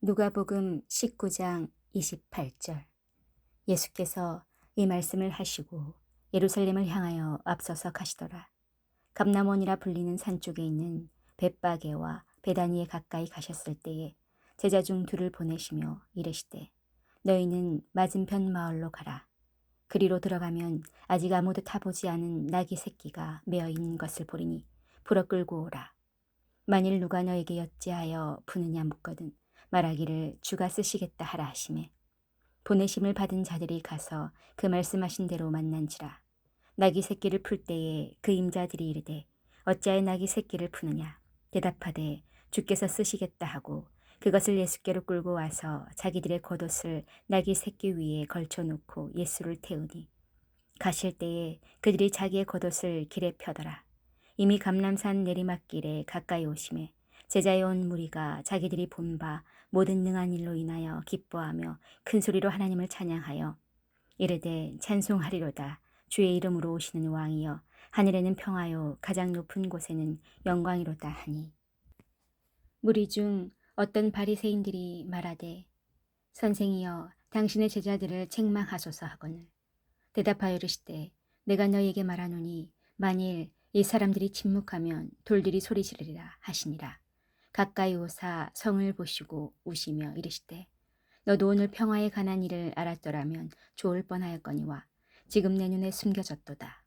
누가복음 19장 28절. 예수께서 이 말씀을 하시고 예루살렘을 향하여 앞서서 가시더라. 감람원이라 불리는 산 쪽에 있는 벳바게와 베다니에 가까이 가셨을 때에 제자 중 둘을 보내시며 이르시되 너희는 맞은편 마을로 가라. 그리로 들어가면 아직 아무도 타보지 않은 나귀 새끼가 메어 있는 것을 보리니 불어 끌고 오라. 만일 누가 너에게 어찌하여 부느냐 묻거든 말하기를 주가 쓰시겠다 하라 하시매 보내심을 받은 자들이 가서 그 말씀하신 대로 만난지라. 나귀 새끼를 풀 때에 그 임자들이 이르되 어찌하여 나귀 새끼를 푸느냐 대답하되 주께서 쓰시겠다 하고 그것을 예수께로 끌고 와서 자기들의 겉옷을 나귀 새끼 위에 걸쳐놓고 예수를 태우니 가실 때에 그들이 자기의 겉옷을 길에 펴더라. 이미 감람산 내리막길에 가까이 오심에 제자의 온 무리가 자기들이 본 바 모든 능한 일로 인하여 기뻐하며 큰 소리로 하나님을 찬양하여 이르되 찬송하리로다. 주의 이름으로 오시는 왕이여 하늘에는 평화요 가장 높은 곳에는 영광이로다 하니. 무리 중 어떤 바리새인들이 말하되 선생이여 당신의 제자들을 책망하소서 하거늘 대답하여 이르시되 내가 너희에게 말하노니 만일 이 사람들이 침묵하면 돌들이 소리 지르리라 하시니라. 가까이 오사 성을 보시고 우시며 이르시되 너도 오늘 평화에 관한 일을 알았더라면 좋을 뻔하였거니와 지금 내 눈에 숨겨졌도다.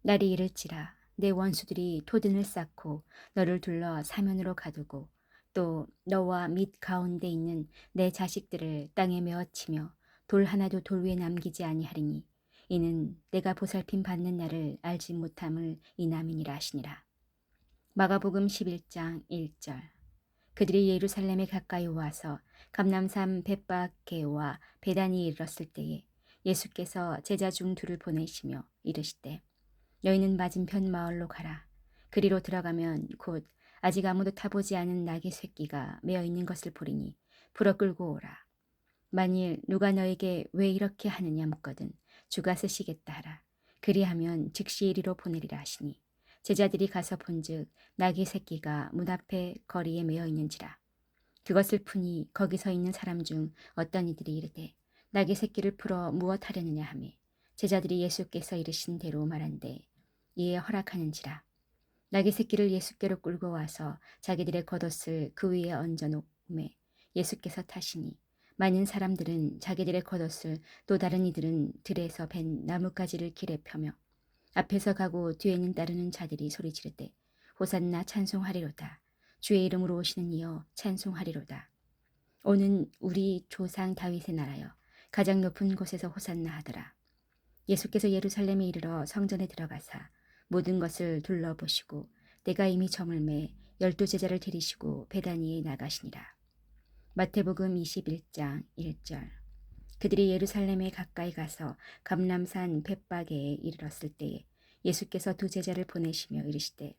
날이 이를지라 내 원수들이 토든을 쌓고 너를 둘러 사면으로 가두고 또 너와 밑 가운데 있는 내 자식들을 땅에 메어치며 돌 하나도 돌 위에 남기지 아니하리니 이는 내가 보살핌 받는 날을 알지 못함을 인함이니라 하시니라. 마가복음 11장 1절. 그들이 예루살렘에 가까이 와서 감람산 벳바게와 베다니에 이르렀을 때에 예수께서 제자 중 둘을 보내시며 이르시되 너희는 맞은편 마을로 가라. 그리로 들어가면 곧 아직 아무도 타보지 않은 나귀 새끼가 메어 있는 것을 보리니 불어 끌고 오라. 만일 누가 너에게 왜 이렇게 하느냐 묻거든 주가 쓰시겠다 하라. 그리하면 즉시 이리로 보내리라 하시니 제자들이 가서 본즉 나귀 새끼가 문 앞에 거리에 메어 있는지라. 그것을 푸니 거기 서 있는 사람 중 어떤 이들이 이르되 나귀 새끼를 풀어 무엇 하려느냐 하며 제자들이 예수께서 이르신 대로 말한대 이에 허락하는지라. 나귀 새끼를 예수께로 끌고 와서 자기들의 겉옷을 그 위에 얹어 놓음에 예수께서 타시니 많은 사람들은 자기들의 겉옷을 또 다른 이들은 들에서 벤 나뭇가지를 길에 펴며 앞에서 가고 뒤에는 따르는 자들이 소리 지르되 호산나 찬송하리로다. 주의 이름으로 오시는 이여 찬송하리로다. 오는 우리 조상 다윗의 나라여 가장 높은 곳에서 호산나 하더라. 예수께서 예루살렘에 이르러 성전에 들어가사 모든 것을 둘러보시고 때가 이미 저물매 12 제자를 데리시고 베다니에 나가시니라. 마태복음 21장 1절. 그들이 예루살렘에 가까이 가서 감람산 벳바게에 이르렀을 때에 예수께서 두 제자를 보내시며 이르시되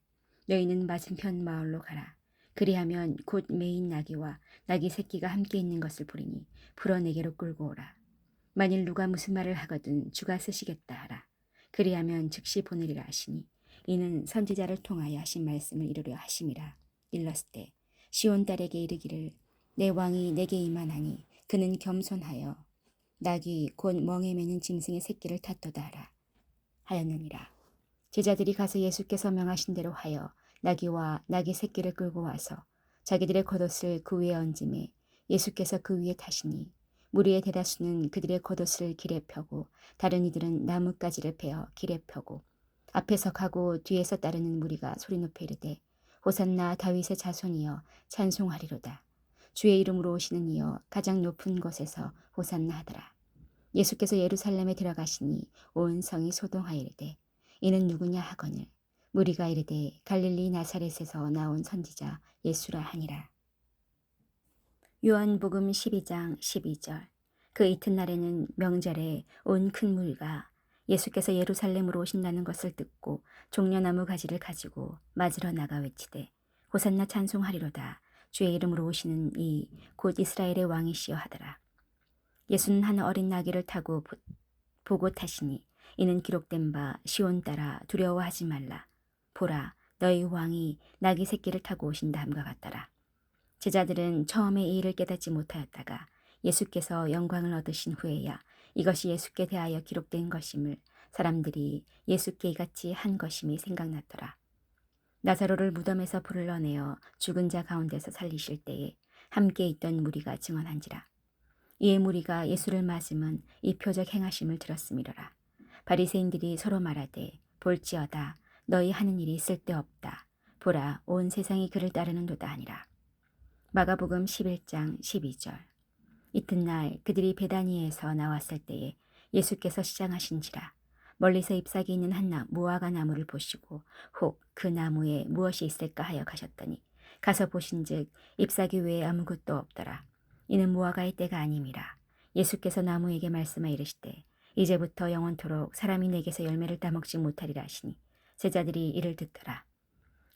너희는 맞은편 마을로 가라. 그리하면 곧 메인 나귀와 나귀 새끼가 함께 있는 것을 보리니 풀어 내게로 끌고 오라. 만일 누가 무슨 말을 하거든 주가 쓰시겠다 하라. 그리하면 즉시 보내리라 하시니 이는 선지자를 통하여 하신 말씀을 이루려 하심이라. 일렀을 시온 딸에게 이르기를 내 왕이 내게 임하나니 그는 겸손하여 나귀 곧 멍에 매는 짐승의 새끼를 탔도다 하라 하였느니라. 제자들이 가서 예수께서 명하신 대로 하여 나귀와 나귀 새끼를 끌고 와서 자기들의 겉옷을 그 위에 얹음에 예수께서 그 위에 타시니 무리의 대다수는 그들의 겉옷을 길에 펴고 다른 이들은 나뭇가지를 베어 길에 펴고 앞에서 가고 뒤에서 따르는 무리가 소리 높여 이르되 호산나 다윗의 자손이여 찬송하리로다. 주의 이름으로 오시는 이여 가장 높은 곳에서 호산나 하더라. 예수께서 예루살렘에 들어가시니 온 성이 소동하여 이르되 이는 누구냐 하거늘 무리가 이르되 갈릴리 나사렛에서 나온 선지자 예수라 하니라. 요한복음 12장 12절. 그 이튿날에는 명절에 온 큰 무리가 예수께서 예루살렘으로 오신다는 것을 듣고 종려나무 가지를 가지고 맞으러 나가 외치되 호산나 찬송하리로다. 주의 이름으로 오시는 이 곧 이스라엘의 왕이시여 하더라. 예수는 한 어린 나귀를 타고 보고 타시니 이는 기록된 바 시온 딸아 두려워하지 말라. 보라 너희 왕이 나귀 새끼를 타고 오신다 함과 같더라. 제자들은 처음에 이 일을 깨닫지 못하였다가 예수께서 영광을 얻으신 후에야 이것이 예수께 대하여 기록된 것임을 사람들이 예수께 이같이 한 것임이 생각났더라. 나사로를 무덤에서 불러내어 죽은 자 가운데서 살리실 때에 함께 있던 무리가 증언한지라. 이에 무리가 예수를 맞음은 이 표적 행하심을 들었음이로라. 바리새인들이 서로 말하되 볼지어다 너희 하는 일이 쓸데없다. 보라 온 세상이 그를 따르는도다 하니라. 마가복음 11장 12절. 이튿날 그들이 베다니에서 나왔을 때에 예수께서 시장하신지라. 멀리서 잎사귀 있는 한 무화과 나무를 보시고 혹 그 나무에 무엇이 있을까 하여 가셨더니 가서 보신즉 잎사귀 외에 아무것도 없더라. 이는 무화과의 때가 아님이라. 예수께서 나무에게 말씀하 이르시되 이제부터 영원토록 사람이 내게서 열매를 따먹지 못하리라 하시니 제자들이 이를 듣더라.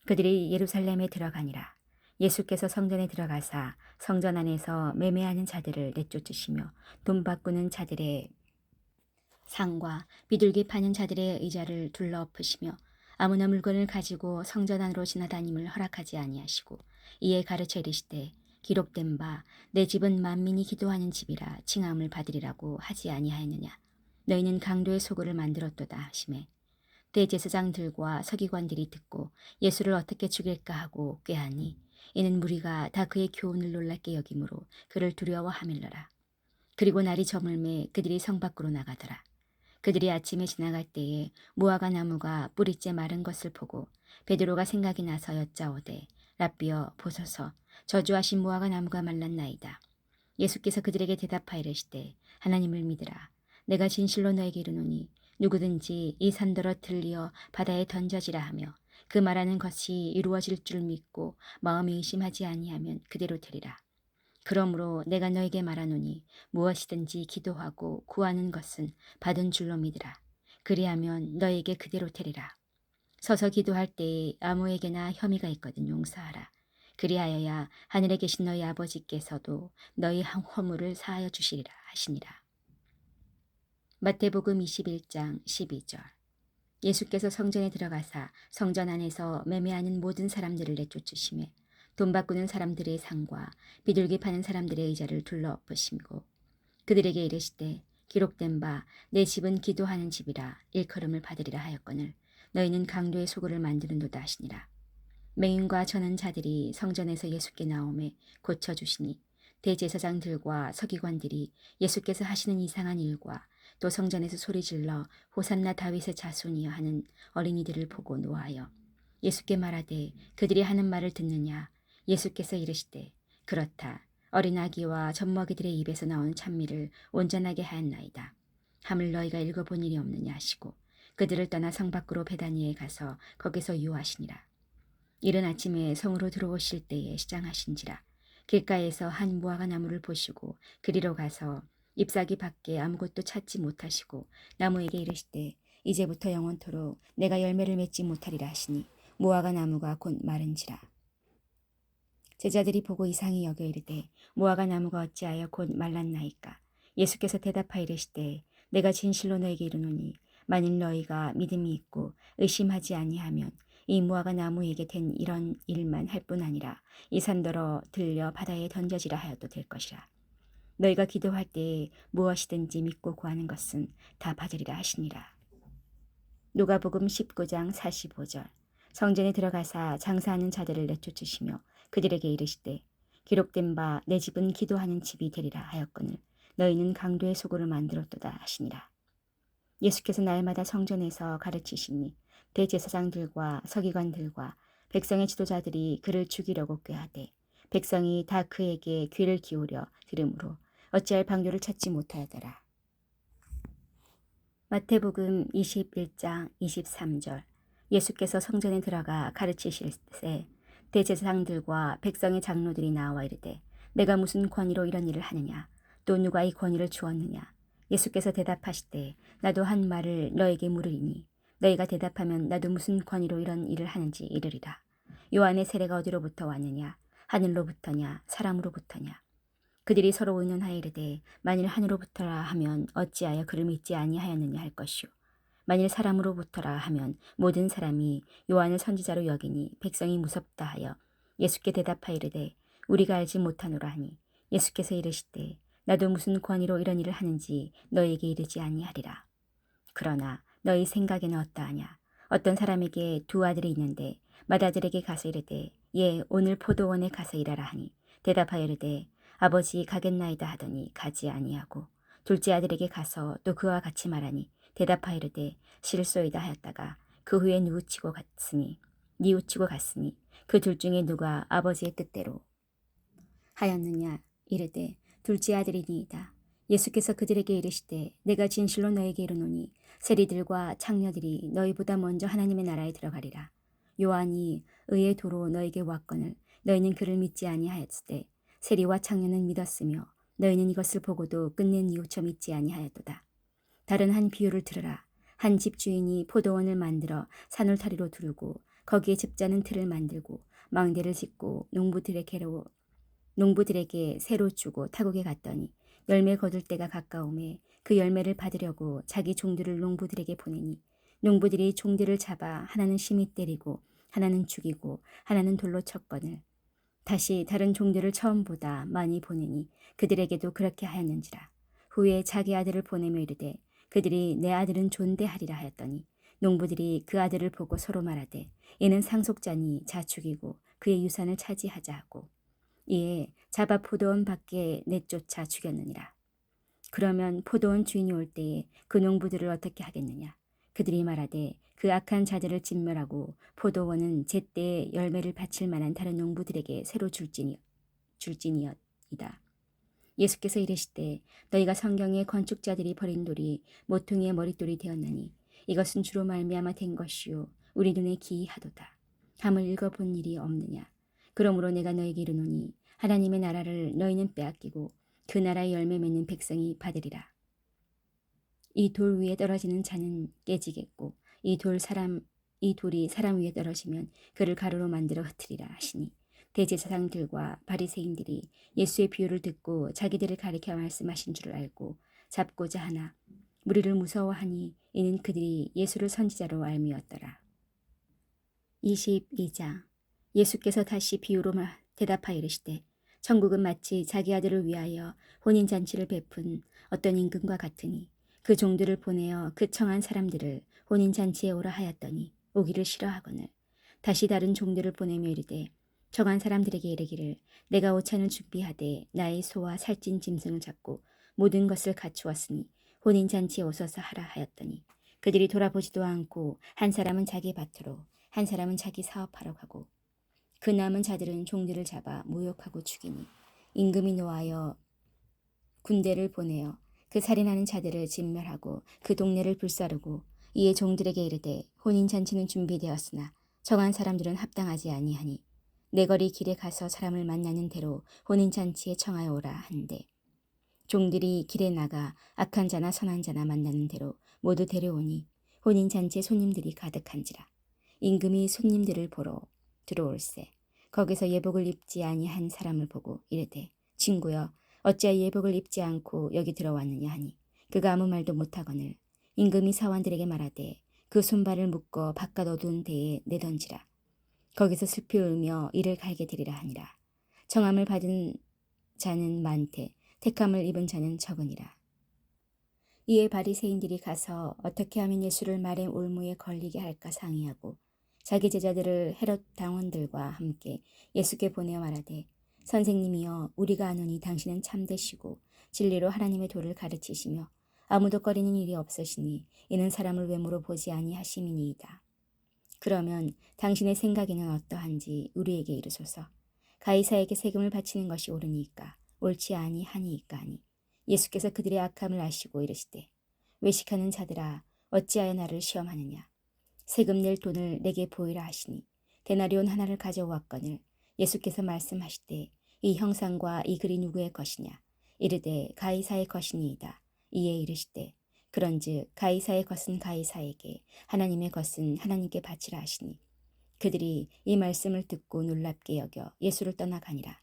그들이 예루살렘에 들어가니라. 예수께서 성전에 들어가사 성전 안에서 매매하는 자들을 내쫓으시며 돈 바꾸는 자들의 상과 비둘기 파는 자들의 의자를 둘러엎으시며 아무나 물건을 가지고 성전 안으로 지나다님을 허락하지 아니하시고 이에 가르쳐 이르시되 기록된 바 내 집은 만민이 기도하는 집이라 칭함을 받으리라고 하지 아니하였느냐. 너희는 강도의 소굴을 만들었도다 하시매 대제사장들과 서기관들이 듣고 예수를 어떻게 죽일까 하고 꾀하니 이는 무리가 다 그의 교훈을 놀랍게 여김으로 그를 두려워하밀러라. 그리고 날이 저물매 그들이 성 밖으로 나가더라. 그들이 아침에 지나갈 때에 무화과 나무가 뿌리째 마른 것을 보고 베드로가 생각이 나서 여짜오되 라삐어 보소서 저주하신 무화과 나무가 말랐나이다. 예수께서 그들에게 대답하여 이르시되 하나님을 믿으라. 내가 진실로 너에게 이르노니 누구든지 이 산더러 들리어 바다에 던져지라 하며 그 말하는 것이 이루어질 줄 믿고 마음에 의심하지 아니하면 그대로 되리라. 그러므로 내가 너에게 말하노니 무엇이든지 기도하고 구하는 것은 받은 줄로 믿으라. 그리하면 너에게 그대로 되리라. 서서 기도할 때에 아무에게나 혐의가 있거든 용서하라. 그리하여야 하늘에 계신 너희 아버지께서도 너희 허물을 사하여 주시리라 하시니라. 마태복음 21장 12절. 예수께서 성전에 들어가사 성전 안에서 매매하는 모든 사람들을 내쫓으시매 돈 바꾸는 사람들의 상과 비둘기 파는 사람들의 의자를 둘러엎으시고 그들에게 이르시되 기록된 바 내 집은 기도하는 집이라 일컬음을 받으리라 하였거늘 너희는 강도의 소굴을 만드는도다 하시니라. 맹인과 전한 자들이 성전에서 예수께 나오매 고쳐주시니 대제사장들과 서기관들이 예수께서 하시는 이상한 일과 또 성전에서 소리질러 호산나 다윗의 자손이여 하는 어린이들을 보고 노하여 예수께 말하되 그들이 하는 말을 듣느냐. 예수께서 이르시되 그렇다. 어린 아기와 젖먹이들의 입에서 나온 찬미를 온전하게 하였나이다. 함을 너희가 읽어본 일이 없느냐 하시고 그들을 떠나 성 밖으로 베다니에 가서 거기서 유하시니라. 이른 아침에 성으로 들어오실 때에 시장하신지라. 길가에서 한 무화과 나무를 보시고 그리로 가서 잎사귀 밖에 아무것도 찾지 못하시고 나무에게 이르시되 이제부터 영원토록 내가 열매를 맺지 못하리라 하시니 무화과 나무가 곧 마른지라. 제자들이 보고 이상히 여겨 이르되 무화과 나무가 어찌하여 곧 말랐나이까. 예수께서 대답하여 이르시되 내가 진실로 너에게 이르노니 만일 너희가 믿음이 있고 의심하지 아니하면 이 무화과 나무에게 된 이런 일만 할 뿐 아니라 이 산더러 들려 바다에 던져지라 하여도 될 것이라. 너희가 기도할 때에 무엇이든지 믿고 구하는 것은 다 받으리라 하시니라. 누가복음 19장 45절. 성전에 들어가사 장사하는 자들을 내쫓으시며 그들에게 이르시되 기록된 바 내 집은 기도하는 집이 되리라 하였거늘 너희는 강도의 소굴을 만들었도다 하시니라. 예수께서 날마다 성전에서 가르치시니 대제사장들과 서기관들과 백성의 지도자들이 그를 죽이려고 꾀하되 백성이 다 그에게 귀를 기울여 들으므로 어찌할 방도를 찾지 못하더라. 마태복음 21장 23절. 예수께서 성전에 들어가 가르치실세 대제사장들과 백성의 장로들이 나와 이르되 내가 무슨 권위로 이런 일을 하느냐. 또 누가 이 권위를 주었느냐. 예수께서 대답하시되 나도 한 말을 너에게 물으리니 너희가 대답하면 나도 무슨 권위로 이런 일을 하는지 이르리라. 요한의 세례가 어디로부터 왔느냐. 하늘로부터냐 사람으로부터냐. 그들이 서로 의논하여 이르되 만일 하늘로부터라 하면 어찌하여 그를 믿지 아니하였느냐 할 것이요 만일 사람으로부터라 하면 모든 사람이 요한을 선지자로 여기니 백성이 무섭다 하여 예수께 대답하여 이르되 우리가 알지 못하노라 하니 예수께서 이르시되 나도 무슨 권위로 이런 일을 하는지 너에게 이르지 아니하리라. 그러나 너희 생각에는 어떠하냐? 어떤 사람에게 두 아들이 있는데 맏아들에게 가서 이르되 예 오늘 포도원에 가서 일하라 하니 대답하여 이르되 아버지 가겠나이다 하더니 가지 아니하고 둘째 아들에게 가서 또 그와 같이 말하니 대답하여 이르되 실소이다 하였다가 그 후에 뉘우치고 갔으니 그 둘 중에 누가 아버지의 뜻대로 하였느냐 이르되 둘째 아들이니이다. 예수께서 그들에게 이르시되 내가 진실로 너에게 이르노니 세리들과 창녀들이 너희보다 먼저 하나님의 나라에 들어가리라. 요한이 의의 도로 너에게 왔거늘 너희는 그를 믿지 아니하였으되 세리와 창녀는 믿었으며 너희는 이것을 보고도 끝내 뉘우쳐 믿지 아니하였도다. 다른 한 비유를 들으라. 한 집 주인이 포도원을 만들어 산울타리로 두르고 거기에 집자는 틀을 만들고 망대를 짓고 농부들에게 새로 주고 타국에 갔더니 열매 거둘 때가 가까우매 그 열매를 받으려고 자기 종들을 농부들에게 보내니 농부들이 종들을 잡아 하나는 심히 때리고 하나는 죽이고 하나는 돌로 쳤거늘 다시 다른 종들을 처음보다 많이 보내니 그들에게도 그렇게 하였는지라. 후에 자기 아들을 보내며 이르되 그들이 내 아들은 존대하리라 하였더니 농부들이 그 아들을 보고 서로 말하되 이는 상속자니 자 죽이고 그의 유산을 차지하자 하고 이에 잡아 포도원 밖에 내쫓아 죽였느니라. 그러면 포도원 주인이 올 때에 그 농부들을 어떻게 하겠느냐? 그들이 말하되 그 악한 자들을 진멸하고 포도원은 제때에 열매를 바칠 만한 다른 농부들에게 새로 줄지니이다. 예수께서 이르시되 너희가 성경에 건축자들이 버린 돌이 모퉁이의 머릿돌이 되었나니 이것은 주로 말미암아 된 것이요 우리 눈에 기이하도다. 함을 읽어본 일이 없느냐? 그러므로 내가 너에게 이르노니 하나님의 나라를 너희는 빼앗기고 그 나라의 열매 맺는 백성이 받으리라. 이 돌 위에 떨어지는 자는 깨지겠고 이 돌이 사람 위에 떨어지면 그를 가루로 만들어 흩으리라 하시니 대제사장들과 바리새인들이 예수의 비유를 듣고 자기들을 가리켜 말씀하신 줄을 알고 잡고자 하나 무리를 무서워하니 이는 그들이 예수를 선지자로 알미었더라. 22장 예수께서 다시 비유로 대답하여 이르시되 천국은 마치 자기 아들을 위하여 혼인잔치를 베푼 어떤 임금과 같으니 그 종들을 보내어 그 청한 사람들을 혼인잔치에 오라 하였더니 오기를 싫어하거늘 다시 다른 종들을 보내며 이르되 청한 사람들에게 이르기를 내가 오찬을 준비하되 나의 소와 살찐 짐승을 잡고 모든 것을 갖추었으니 혼인잔치에 오소서 하라 하였더니 그들이 돌아보지도 않고 한 사람은 자기 밭으로 한 사람은 자기 사업하러 가고 그 남은 자들은 종들을 잡아 모욕하고 죽이니 임금이 노하여 군대를 보내어 그 살인하는 자들을 진멸하고 그 동네를 불사르고 이에 종들에게 이르되 혼인잔치는 준비되었으나 정한 사람들은 합당하지 아니하니 내 거리 길에 가서 사람을 만나는 대로 혼인잔치에 청하여 오라 한대 종들이 길에 나가 악한 자나 선한 자나 만나는 대로 모두 데려오니 혼인잔치에 손님들이 가득한지라. 임금이 손님들을 보러 들어올세 거기서 예복을 입지 아니한 사람을 보고 이르되 친구여 어찌하여 예복을 입지 않고 여기 들어왔느냐 하니 그가 아무 말도 못하거늘 임금이 사원들에게 말하되 그 손발을 묶어 바깥 어두운 데에 내던지라. 거기서 슬피 울며 이를 갈게 되리라 하니라. 정함을 받은 자는 많되 택함을 입은 자는 적으니라. 이에 바리새인들이 가서 어떻게 하면 예수를 말의 올무에 걸리게 할까 상의하고 자기 제자들을 헤롯 당원들과 함께 예수께 보내어 말하되 선생님이여 우리가 아노니 당신은 참되시고 진리로 하나님의 도를 가르치시며 아무도 꺼리는 일이 없으시니 이는 사람을 외모로 보지 아니하심이니이다. 그러면 당신의 생각에는 어떠한지 우리에게 이르소서. 가이사에게 세금을 바치는 것이 옳으니까 옳지 아니하니이까 하니 예수께서 그들의 악함을 아시고 이르시되 외식하는 자들아 어찌하여 나를 시험하느냐. 세금 낼 돈을 내게 보이라 하시니 데나리온 하나를 가져왔거늘 예수께서 말씀하시되 이 형상과 이 글이 누구의 것이냐. 이르되 가이사의 것이니이다. 이에 이르시되 그런즉 가이사의 것은 가이사에게 하나님의 것은 하나님께 바치라 하시니 그들이 이 말씀을 듣고 놀랍게 여겨 예수를 떠나가니라.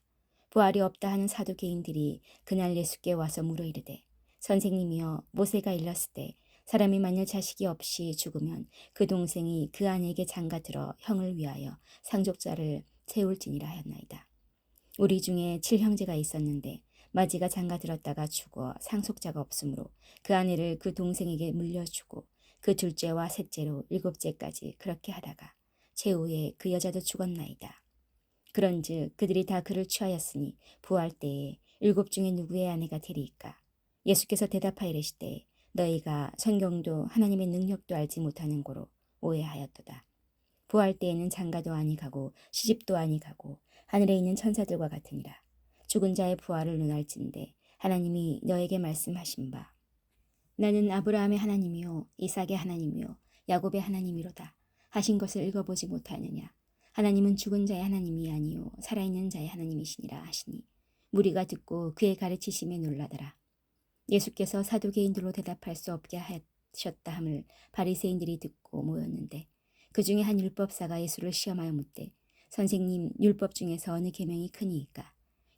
부활이 없다 하는 사두개인들이 그날 예수께 와서 물어 이르되 선생님이여 모세가 일렀으되 사람이 만일 자식이 없이 죽으면 그 동생이 그 아내에게 장가들어 형을 위하여 상속자를 세울지니라 하였나이다. 우리 중에 7형제가 있었는데 마지가 장가 들었다가 죽어 상속자가 없으므로 그 아내를 그 동생에게 물려주고 그 둘째와 셋째로 일곱째까지 그렇게 하다가 최후에 그 여자도 죽었나이다. 그런즉 그들이 다 그를 취하였으니 부활 때에 일곱 중에 누구의 아내가 되리이까? 예수께서 대답하여 이르시되 너희가 성경도 하나님의 능력도 알지 못하는 고로 오해하였도다. 부활 때에는 장가도 아니 가고 시집도 아니 가고 하늘에 있는 천사들과 같으니라. 죽은 자의 부활을 논할진대 하나님이 너에게 말씀하신 바 나는 아브라함의 하나님이요 이삭의 하나님이요 야곱의 하나님이로다 하신 것을 읽어보지 못하느냐. 하나님은 죽은 자의 하나님이 아니요 살아있는 자의 하나님이시니라 하시니 무리가 듣고 그의 가르치심에 놀라더라. 예수께서 사두개인들로 대답할 수 없게 하셨다 함을 바리새인들이 듣고 모였는데 그 중에 한 율법사가 예수를 시험하여 묻되 선생님 율법 중에서 어느 계명이 크니이까?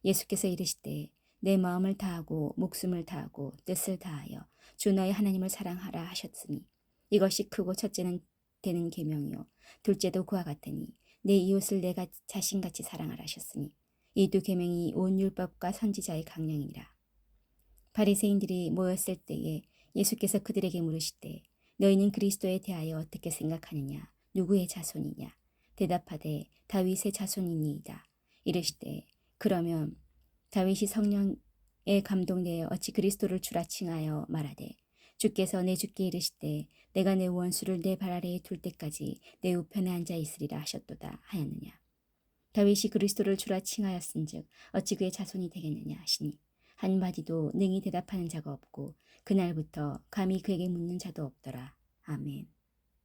예수께서 이르시되 내 마음을 다하고 목숨을 다하고 뜻을 다하여 주 너의 하나님을 사랑하라 하셨으니 이것이 크고 첫째는 되는 계명이요 둘째도 그와 같으니 내 이웃을 내가 자신같이 사랑하라 하셨으니 이 두 계명이 온 율법과 선지자의 강령이니라. 바리새인들이 모였을 때에 예수께서 그들에게 물으시되 너희는 그리스도에 대하여 어떻게 생각하느냐? 누구의 자손이냐? 대답하되 다윗의 자손이니이다. 이르시되 그러면 다윗이 성령에 감동되어 어찌 그리스도를 주라 칭하여 말하되 주께서 내 주께 이르시되 내가 내 원수를 내 발 아래에 둘 때까지 내 우편에 앉아 있으리라 하셨도다 하였느냐. 다윗이 그리스도를 주라 칭하였은즉 어찌 그의 자손이 되겠느냐 하시니 한마디도 능히 대답하는 자가 없고 그날부터 감히 그에게 묻는 자도 없더라. 아멘.